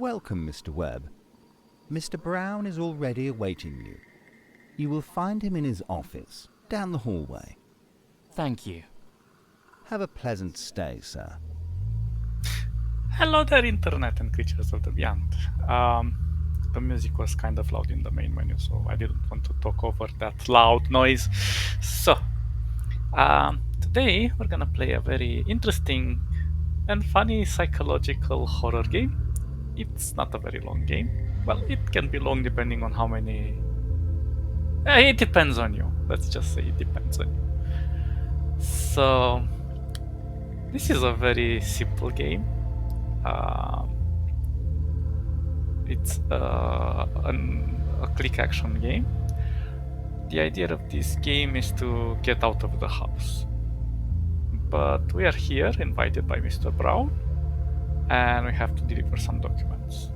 Welcome, Mr. Webb. Mr. Brown is already awaiting you. You will find him in his office, down the hallway. Thank you. Have a pleasant stay, sir. Hello there, Internet and creatures of the beyond. The music was kind of loud in the main menu, so I didn't want to talk over that loud noise. So, today we're gonna play a very interesting and funny psychological horror game. It's not a very long game. Well, it can be long depending on how many... it depends on you. Let's just say it depends on you. So, this is a very simple game. It's a click action game. The idea of this game is to get out of the house. But we are here invited by Mr. Brown, and we have to deliver some documents.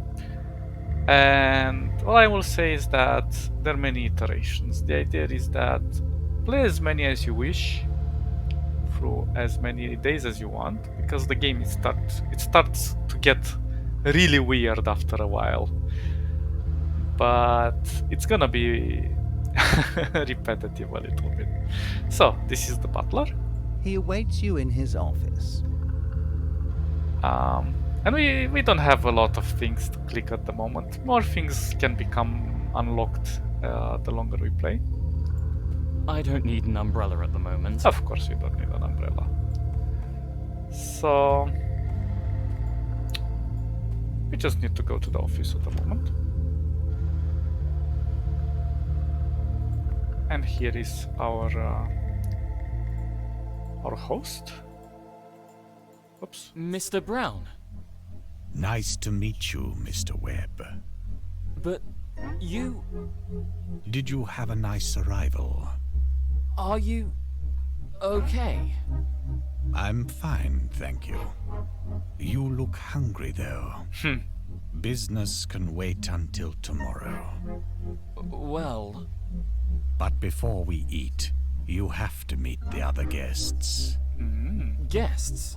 And all I will say is that there are many iterations. The idea is that play as many as you wish through as many days as you want, because the game starts to get really weird after a while. But it's gonna be repetitive a little bit. So this is the butler. He awaits you in his office. And we don't have a lot of things to click at the moment. More things can become unlocked the longer we play. I don't need an umbrella at the moment. Of course we don't need an umbrella. So we just need to go to the office at the moment. And here is our host. Oops. Mr. Brown. Nice to meet you, Mr. Webb. But you... Did you have a nice arrival? Are you... okay? I'm fine, thank you. You look hungry, though. Business can wait until tomorrow. Well... But before we eat, you have to meet the other guests. Guests?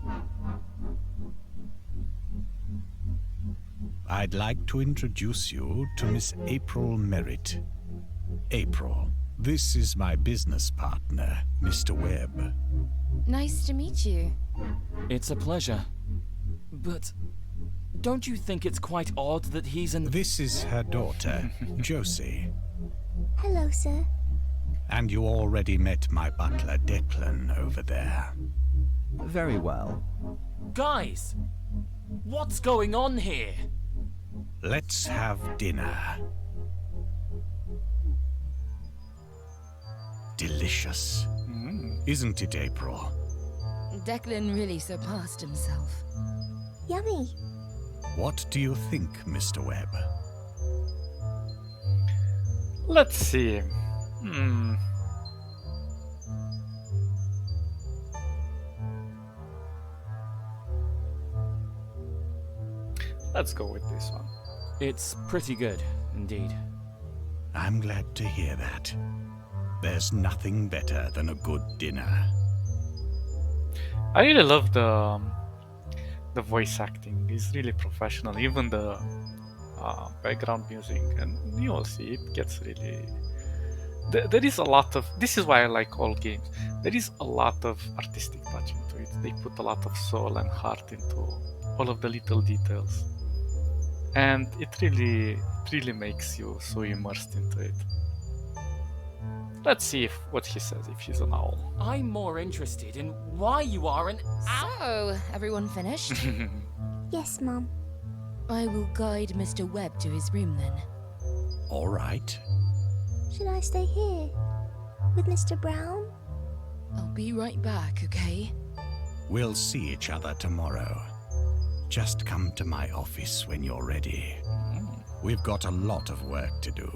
I'd like to introduce you to Miss April Merritt. April, this is my business partner, Mr. Webb. Nice to meet you. It's a pleasure. But don't you think it's quite odd that he's an... This is her daughter, Josie. Hello, sir. And you already met my butler, Declan, over there. Very well. Guys! What's going on here? Let's have dinner. Delicious. Isn't it, April? Declan really surpassed himself. Yummy. What do you think, Mr. Webb? Let's see. Let's go with this one. It's pretty good, indeed. I'm glad to hear that. There's nothing better than a good dinner. I really love the voice acting. It's really professional. Even the background music, and you will see it gets really... There is a lot of... This is why I like all games. There is a lot of artistic touch into it. They put a lot of soul and heart into all of the little details. And it really makes you so immersed into it. Let's see what he says, if he's an owl. I'm more interested in why you are an owl. So, everyone finished? Yes, Mom. I will guide Mr. Webb to his room then. All right. Should I stay here? With Mr. Brown? I'll be right back, okay? We'll see each other tomorrow. Just come to my office when you're ready. We've got a lot of work to do.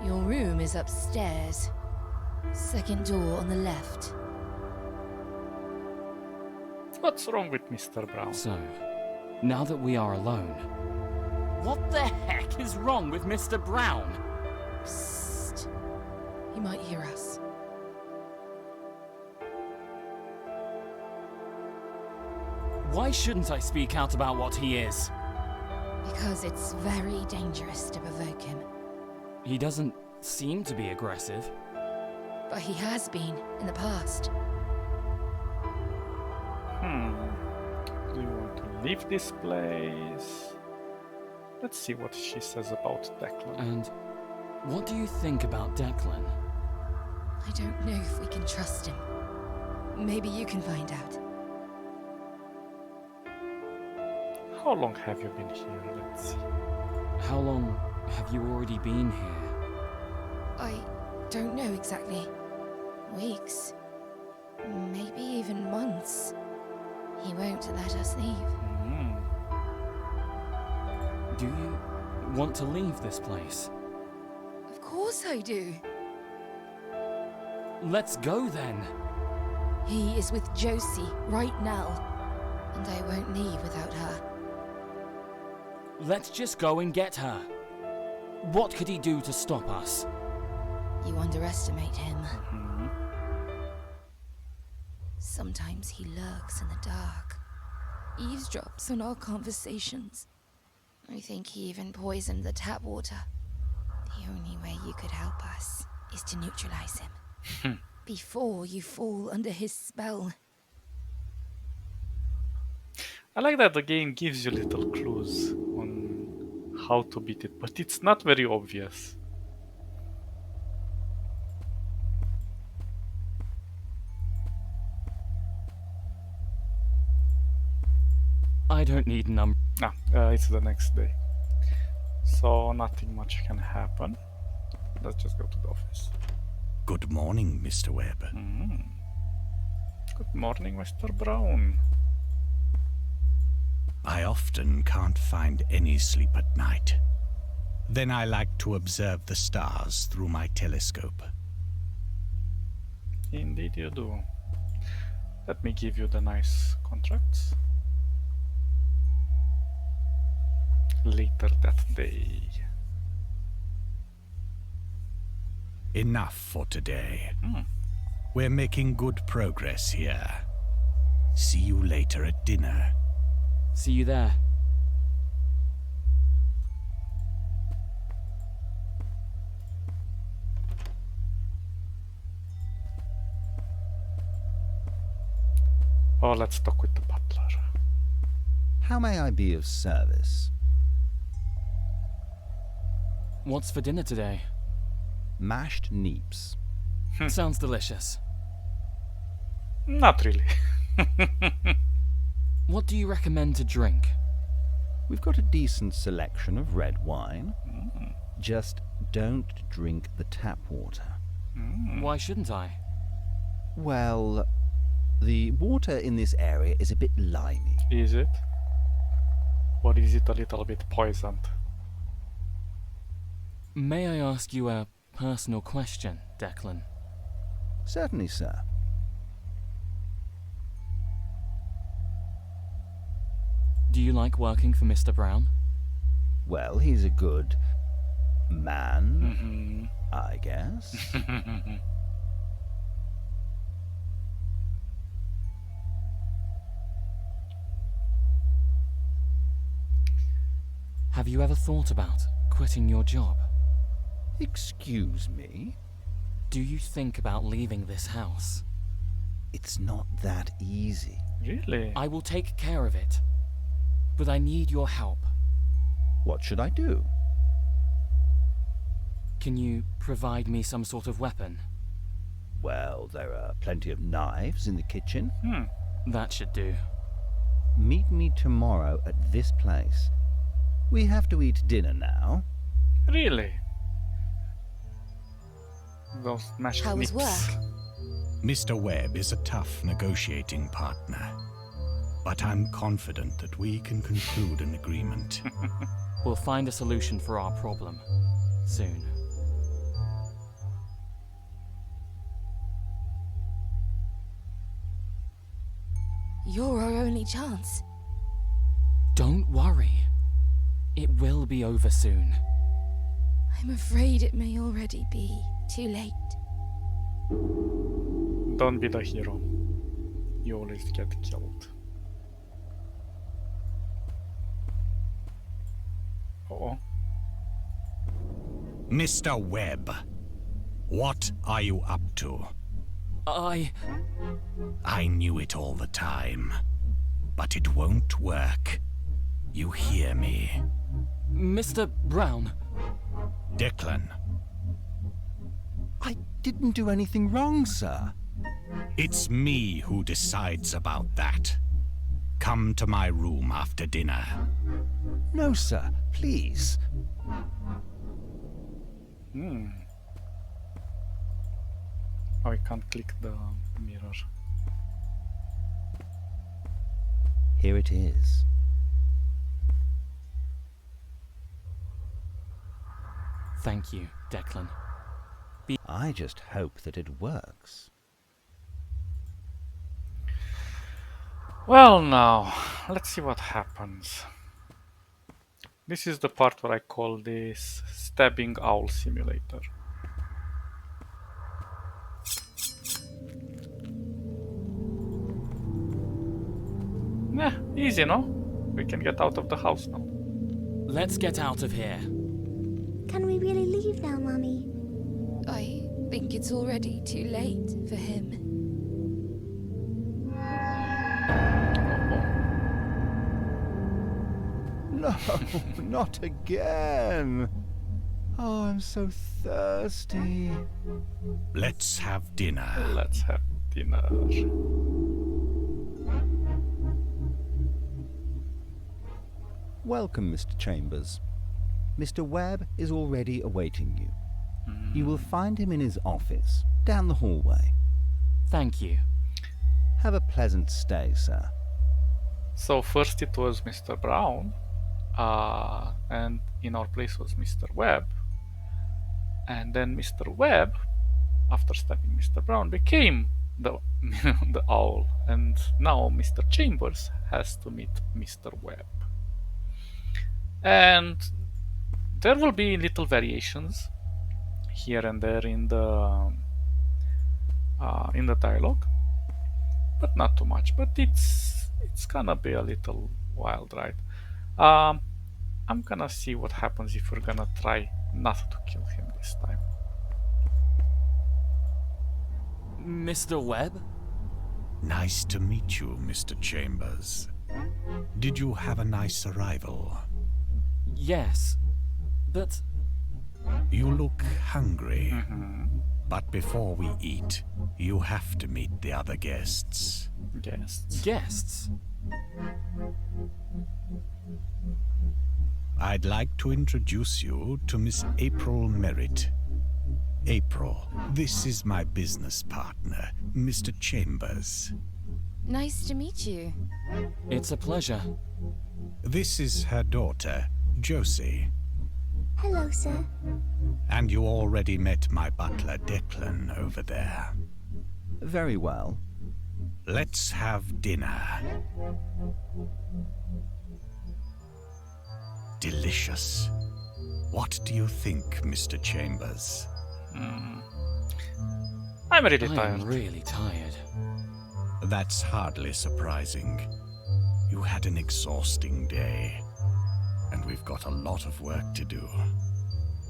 Your room is upstairs. Second door on the left. What's wrong with Mr. Brown? So, now that we are alone, what the heck is wrong with Mr. Brown? Psst. He might hear us. Why shouldn't I speak out about what he is? Because it's very dangerous to provoke him. He doesn't seem to be aggressive. But he has been in the past. Do you want to leave this place? Let's see what she says about Declan. And what do you think about Declan? I don't know if we can trust him. Maybe you can find out. How long have you been here? Let's see. How long have you already been here? I don't know exactly. Weeks. Maybe even months. He won't let us leave. Do you want to leave this place? Of course I do. Let's go then. He is with Josie right now. And I won't leave without her. Let's just go and get her. What could he do to stop us? You underestimate him. Sometimes he lurks in the dark, eavesdrops on our conversations. I think he even poisoned the tap water. The only way you could help us is to neutralize him. Before you fall under his spell. I like that the game gives you little clues on how to beat it, but it's not very obvious. I don't need an umbrella. It's the next day. So nothing much can happen. Let's just go to the office. Good morning, Mr. Webb. Good morning, Mr. Brown. I often can't find any sleep at night. Then I like to observe the stars through my telescope. Indeed you do. Let me give you the nice contracts. Later that day. Enough for today. We're making good progress here. See you later at dinner. See you there. Oh, let's talk with the butler. How may I be of service? What's for dinner today? Mashed neeps. Sounds delicious. Not really. What do you recommend to drink? We've got a decent selection of red wine. Just don't drink the tap water. Why shouldn't I? Well, the water in this area is a bit limey. Is it? Or is it a little bit poisoned? May I ask you a personal question, Declan? Certainly, sir. Do you like working for Mr. Brown? Well, he's a good man, I guess. Have you ever thought about quitting your job? Excuse me? Do you think about leaving this house? It's not that easy. Really? I will take care of it. But I need your help. What should I do? Can you provide me some sort of weapon? Well, there are plenty of knives in the kitchen. That should do. Meet me tomorrow at this place. We have to eat dinner now. Really? Those mashed How was nips. work? Mr. Webb is a tough negotiating partner, but I'm confident that we can conclude an agreement. We'll find a solution for our problem. Soon. You're our only chance. Don't worry. It will be over soon. I'm afraid it may already be too late. Don't be the hero. You always get killed. Oh. Mr. Webb, what are you up to? I knew it all the time, but it won't work. You hear me? Mr. Brown. Declan, I didn't do anything wrong, sir. it's me who decides about that. Come to my room after dinner. No, sir. Please. Oh, I can't click the mirror. Here it is. Thank you, Declan. I just hope that it works. Well, now, let's see what happens. This is the part where I call this stabbing owl simulator. Yeah, easy, no? We can get out of the house now. Let's get out of here. Can we really leave now, Mummy? I think it's already too late for him. No, not again. Oh, I'm so thirsty. Let's have dinner. Let's have dinner. Welcome, Mr. Chambers. Mr. Webb is already awaiting you. You will find him in his office, down the hallway. Thank you. Have a pleasant stay, sir. So first it was Mr. Brown, and in our place was Mr. Webb. And then Mr. Webb, after stabbing Mr. Brown, became the the owl. And now Mr. Chambers has to meet Mr. Webb. And there will be little variations here and there in the dialogue, but not too much. But it's gonna be a little wild, right? I'm gonna see what happens if we're gonna try not to kill him this time. Mr. Webb? Nice to meet you, Mr. Chambers. Did you have a nice arrival? Yes. But You look hungry. But before we eat, you have to meet the other guests. guests? I'd like to introduce you to Miss April Merritt. April, this is my business partner, Mr. Chambers. Nice to meet you. It's a pleasure. This is her daughter, Josie. Hello, sir. And you already met my butler, Declan, over there. Very well. Let's have dinner. Delicious. What do you think, Mr. Chambers? I'm really tired. I'm really tired. That's hardly surprising. You had an exhausting day, and we've got a lot of work to do.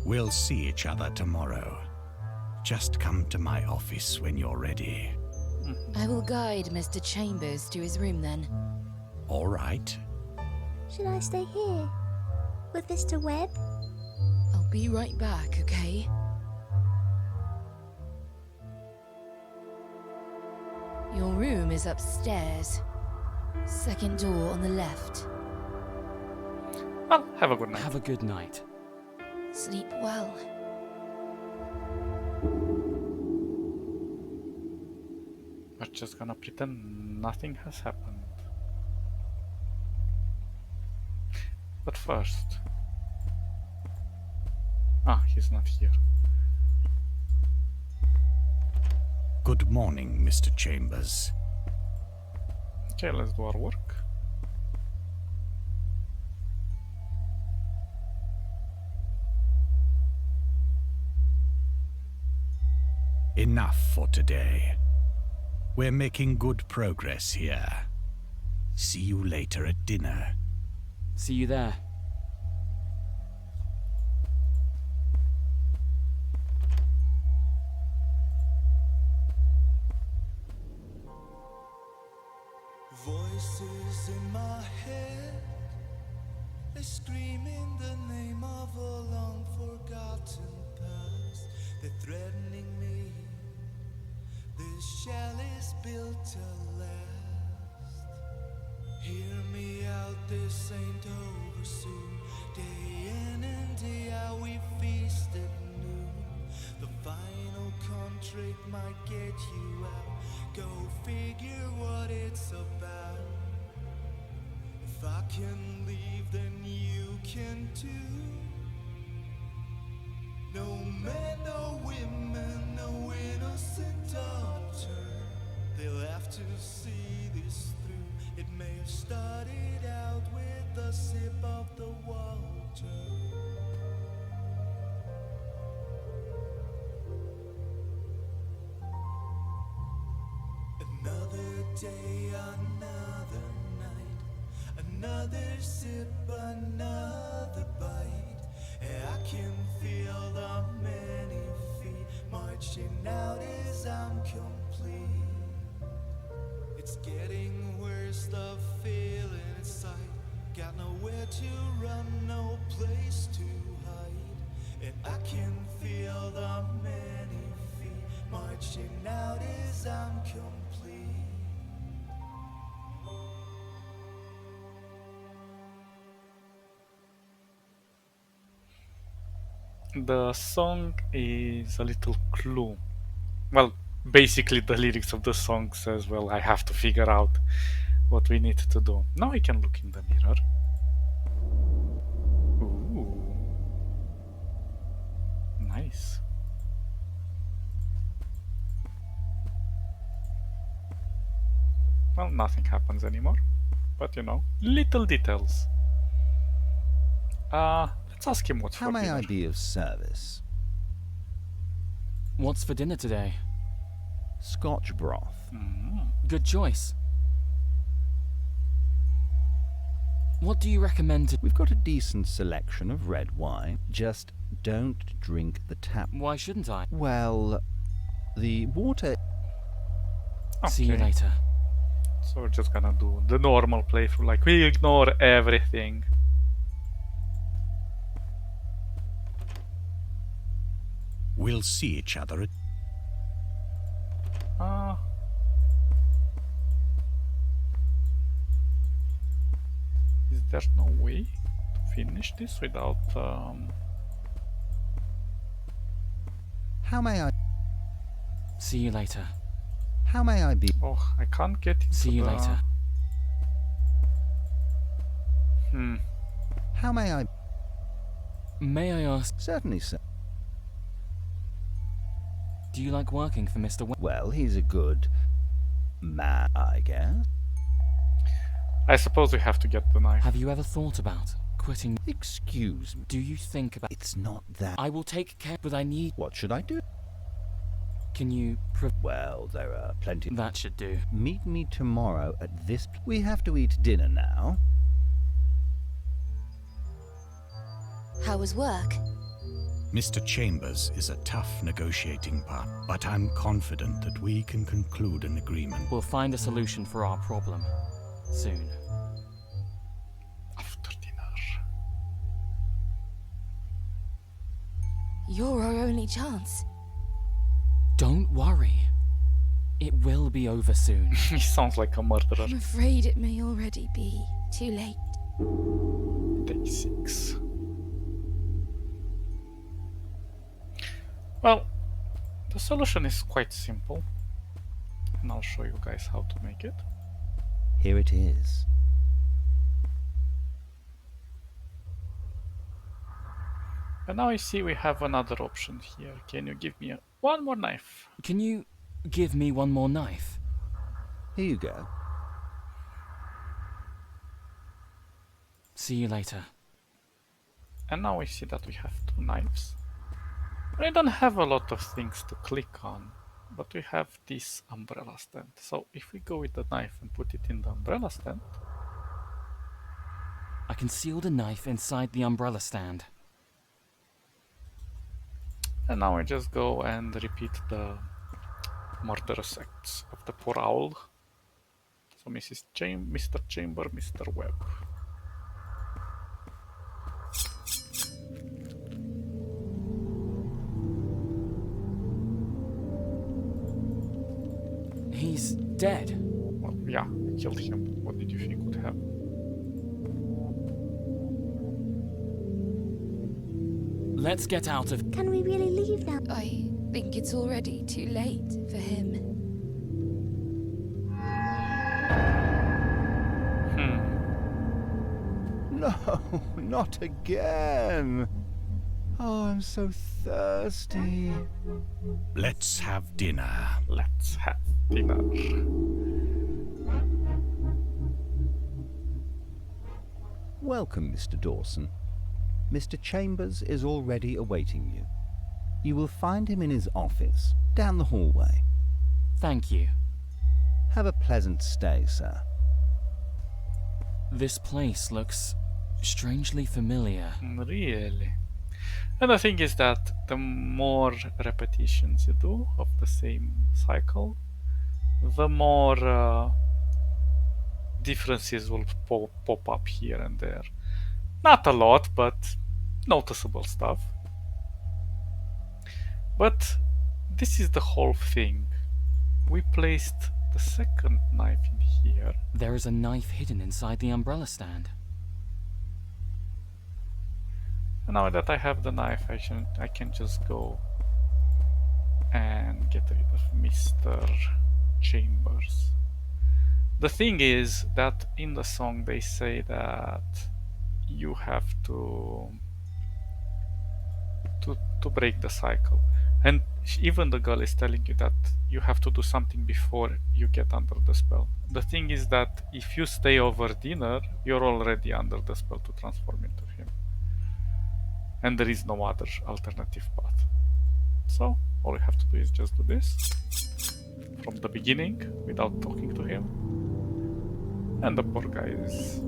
We'll see each other tomorrow. Just come to my office when you're ready. I will guide Mr. Chambers to his room then. All right. Should I stay here? With Mr. Webb? I'll be right back, okay? Your room is upstairs. Second door on the left. Well, have a good night. Have a good night. Sleep well. We're just gonna pretend nothing has happened. But first... he's not here. Good morning, Mr. Chambers. Okay, let's do our work. Enough for today. We're making good progress here. See you later at dinner. See you there. Voices in my head, they scream in the name of a long forgotten past. They're threatening me. This shell is built to last. Hear me out, this ain't over soon. Day in and day out, we feast at noon. The final contract might get you out. Go figure what it's about. If I can leave, then you can too. No men, no women, no innocent daughter. They'll have to see this through. It may have started out with a sip of the water. Another day, another night, another sip, another bite. And I can feel the many feet marching out as I'm complete. It's getting worse, the feeling inside. Got nowhere to run, no place to hide. And I can feel the many feet marching out as I'm complete. The song is a little clue. Well, basically the lyrics of the song says, well, I have to figure out what we need to do. Now I can look in the mirror. Ooh. Nice. Well, nothing happens anymore. But you know, little details. Let's ask him what's How for may dinner. I be of service? What's for dinner today? Scotch broth. Good choice. What do you recommend to... We've got a decent selection of red wine. Just don't drink the tap. Why shouldn't I? Well, the water... See you Okay. later. So we're just gonna do the normal playthrough, like we ignore everything. We'll see each other at... Is there no way to finish this without How may I... See you later. How may I be... oh, I can't get into See you the... later. How may I... May I ask, Certainly, sir. do you like working for Mr. Well, he's a good man, I guess. I suppose we have to get the knife. Have you ever thought about quitting? Excuse me. Do you think about... It's not that... I will take care, but I need... What should I do? Can you... Well, there are plenty... That should do. Meet me tomorrow at this... We have to eat dinner now. How was work? Mr. Chambers is a tough negotiating partner, but I'm confident that we can conclude an agreement. We'll find a solution for our problem. Soon. After dinner. You're our only chance. Don't worry. It will be over soon. He sounds like a murderer. I'm afraid it may already be too late. Day 6. Well, the solution is quite simple. And I'll show you guys how to make it. Here it is. And now you see we have another option here. Can you give me one more knife? Can you give me one more knife? Here you go. See you later. And now we see that we have 2 knives. We don't have a lot of things to click on, but we have this umbrella stand. So if we go with the knife and put it in the umbrella stand, I concealed a knife inside the umbrella stand. and now we just go and repeat the murderous acts of the poor owl. So Mr. Chamber, Mr. Webb. He's dead. Well, yeah, I killed him. What did you think would happen? Let's get out of... Can we really leave now? I think it's already too late for him. No, not again. Oh, I'm so thirsty. Let's have dinner. Let's have dinner. Welcome, Mr. Dawson. Mr. Chambers is already awaiting you. You will find him in his office, down the hallway. Thank you. Have a pleasant stay, sir. This place looks strangely familiar. Really? And the thing is that the more repetitions you do of the same cycle, the more differences will pop up here and there. Not a lot, but noticeable stuff. But this is the whole thing. We placed the second knife in here. There is a knife hidden inside the umbrella stand. And now that I have the knife, I can just go and get rid of Mr. Chambers. The thing is that in the song they say that you have to break the cycle, and even the girl is telling you that you have to do something before you get under the spell. The thing is that if you stay over dinner, you're already under the spell to transform into him, and there is no other alternative path. So all you have to do is just do this from the beginning without talking to him, and the poor guy is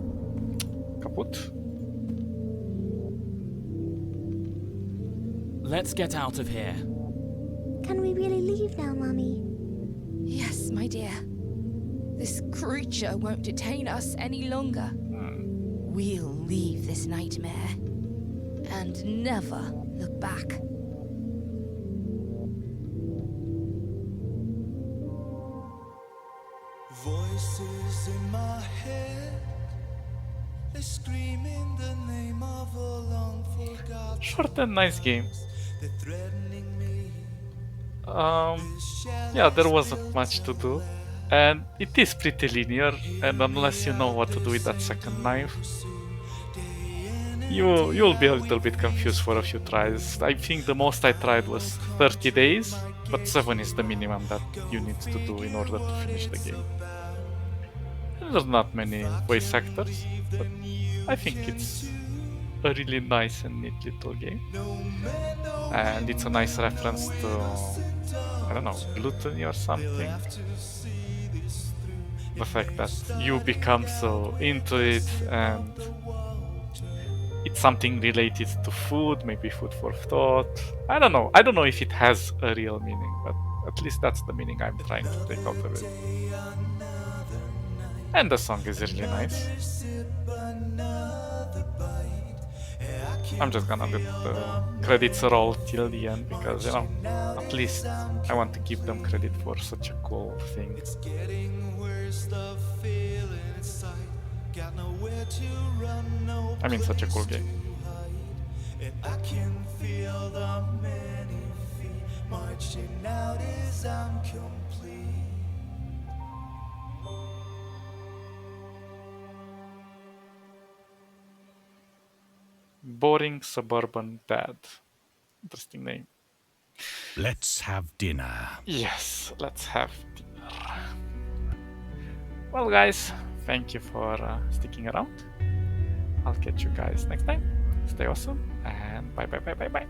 kaput. Let's get out of here. Can we really leave now, Mummy? Yes, my dear. This creature won't detain us any longer. We'll leave this nightmare and never look back. Voices in my head, they scream in the name of a long forgotten. Short and nice game. They're threatening me. Yeah, there wasn't much to do, and it is pretty linear, and unless you know what to do with that second knife, you'll be a little bit confused for a few tries. I think the most I tried was 30 days, but 7 is the minimum that you need to do in order to finish the game. There's not many voice actors, but I think it's a really nice and neat little game. And it's a nice reference to, I don't know, gluttony or something. The fact that you become so into it, and it's something related to food, maybe food for thought. I don't know if it has a real meaning, but at least that's the meaning I'm trying to take out of it. And the song is really nice. I'm just gonna let the credits roll till the end because, you know, at least I want to give them credit for such a cool thing. I mean, such a cool game. I can feel the many feet marching out as I'm complete. Boring Suburban Dad. Interesting name. Let's have dinner. Yes, let's have dinner. Well, guys, thank you for sticking around. I'll catch you guys next time. Stay awesome, and bye bye bye bye bye.